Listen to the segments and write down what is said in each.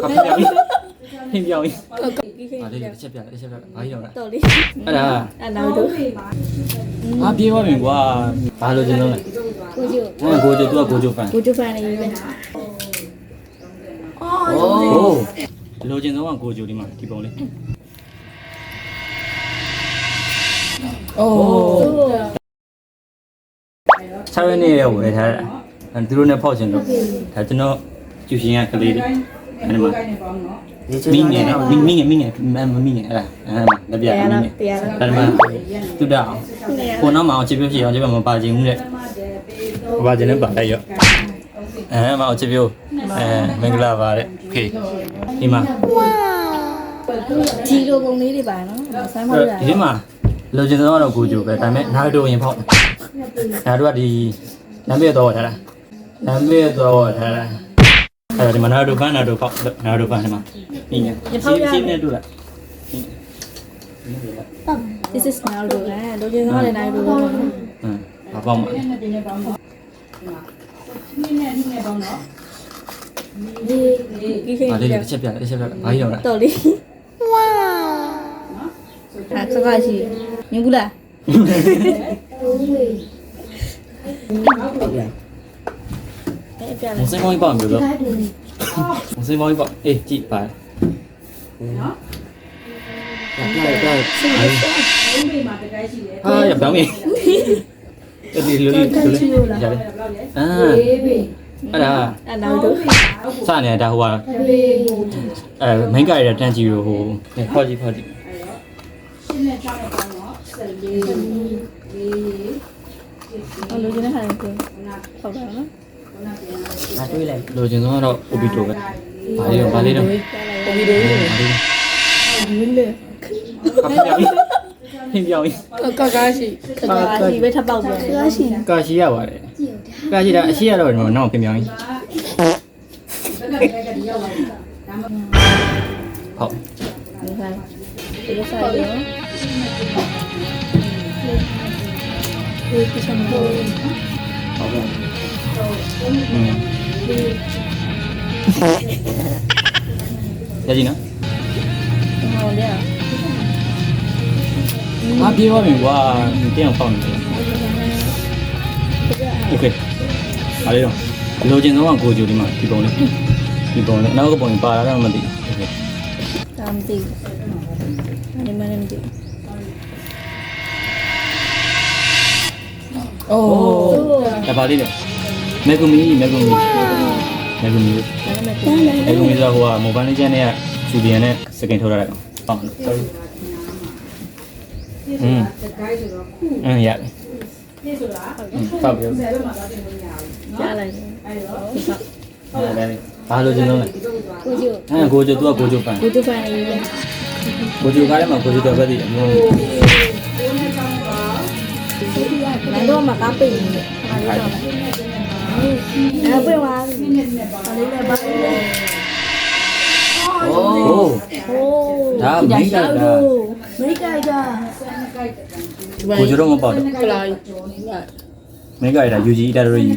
ဟင်းပြောင်းဘာလေးတစ်ချက်ပြဘာကြီးတော့လား တော်လေး အဲ့ဒါ အဲ့နောက်တို့ ပြေးသွားပြီကွာဘာလို့ကျွန်တော်လဲ ကိုကျို ကိုကျိုသူကကိုကျိုဖန် ကိုကျိုဖန်လေးပဲ โอ้လိုချင်ဆုံးကကိုကျိုဒီမှာဒီပုံလေးโอ้6ရက်နေ့ဝယ်ထားတာသူတို့နဲ့ဖောက်ချင်လို့ဒါကျွန်တော်ကျူရှင်ကကလေးတွေအဲ့ဒီမှာမိငယ်နော်မိငယ်မမိငယ်အဲ့ဒါလက်ပြမိငယ်အဲ့ဒီမှာတူတအောင်ကိုနောက်မှာအောင်ချစ်ပြဖြစ်အောင်ချစ်ပြမပါချင်ဘူးတဲ့မပါချင်လည်းပါလိုက်ရောမအောင်ချစ်ပြမင်္ဂလာပါတဲ့โอเคဒီမှာ ဒီလိုပုံလေးတွေပါနော်ဆမ်းမရ ဒီမှာလိုချင်ဆုံးကတော့ကိုကျိုပဲဒါပေမဲ့နားတို့ရင်ဖောက်နားတို့ကဒီနံပါတ်တော့ထားတာနံပါတ်တော့ထားတာအဲ့ဒါဒီမှာနားတို့ဖန်နားတို့ဖောက်နားတို့ဖန်ဒီမှာမိငယ်စီးနေတူလား This is now တို့လိုချင်ဆုံးလည်းနိုင်လို့ ဘာပေါ့မှာ ဒီ ဘာလေးတစ်ချက်ပြဘာကြီးတော့လား တော်လေးဝါဟာစကားရှိမြင်ဘူးလားပြ မစင်မောင်းပေါ့မျိုးလို့မစင်မောင်းပေါ့အေးကြည့်ပါနော်ပြရပြောင်းပြီဒီလိုရတယ်အဲ့ဒါနောက်တို့ စနေတာဟိုကမိန်းကရတဲ့တန်းကြီးကိုဟိုဖောက်ကြည့်ဟုတ်တယ်လိုချင်တဲ့ဟာတွေကိုဟုတ်တယ်နော် တွေးလိုက်လိုချင်ဆုံးကတော့ Obito ပဲဘာလေးတော့ Obito ဟင်းပြောင်းကာရှိပဲထပ်ပေါက်ပြန်ကာရှိ ကာရှိရပါတယ်ကာရှိတာအရှိရတော့တော့ပြင်ပြောင်းဟုတ်ဒီဆိုင်ရောဒီစမ်းလို့ဟုတ်ကဲ့ရကြည့်နော်ဟုတ်တယ်ပြေးသွားပြီကွာတင်းအောင်ပေါက်နေတယ်โอเคအားလေးတော့လိုချင်ဆုံးကကိုကျိုဒီမှာဒီပုံလေးနောက်ကပုံပါလာတော့မသိโอเคတမ်းတီအဲ့မနမတီအိုးဒါပါလေးလေမေဂူမီဆိုဟိုကမိုဘိုင်းလေးချန်နဲ့ဂျူလီယန်နဲ့စကင်ထုတ်ရတာကောင်ပေါ့ sorry ရတယ်ဒီဆိုတာဟုတ်ပြီကြားလိုက်ဘာလို့ကျင်းလုံးလဲကိုကျိုကိုကျိုသူကကိုကျိုဖန်လေးပဲကိုကျိုကားထဲမှာကိုကျိုတော့ပဲတည်အမျိုးနိုင်တော့မှာကားပိတ်နေတယ်အဲ့ပွင့်သွားပြီအဲ့လေးလည်းပါလေโอ้ဒါမိတ်ကတာကိုကျိုတော့မပေါ့တော့ကလာမိတ်ကတာ UG တာတော့ UG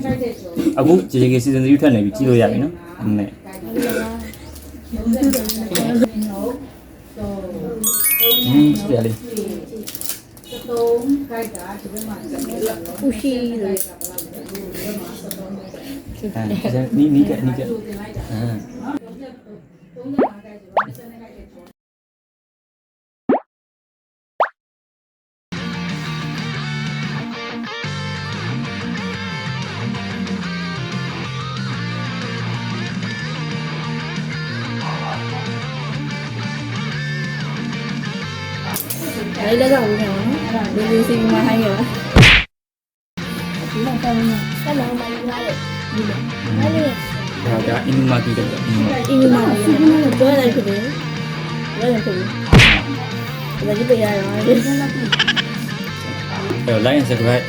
အခု JJK season 3ထွက်နေပြီကြည့်လို့ရပြီနော်နဲ့စတယ်လေဦးရှိလို့နီးကအဲ့လည်းတော့ဘူးနော်လူစီမှာဟိုင်းရလားဒီမှာတော့ဆက်လာမှလာတယ်ဒီလိုအဲ့ဒါအင်းမာကီတော့အင်းမစီကလည်းတော့လိုက်တယ်လည်းဖြစ်တယ်ဒါကြီးပြရအောင်like and subscribe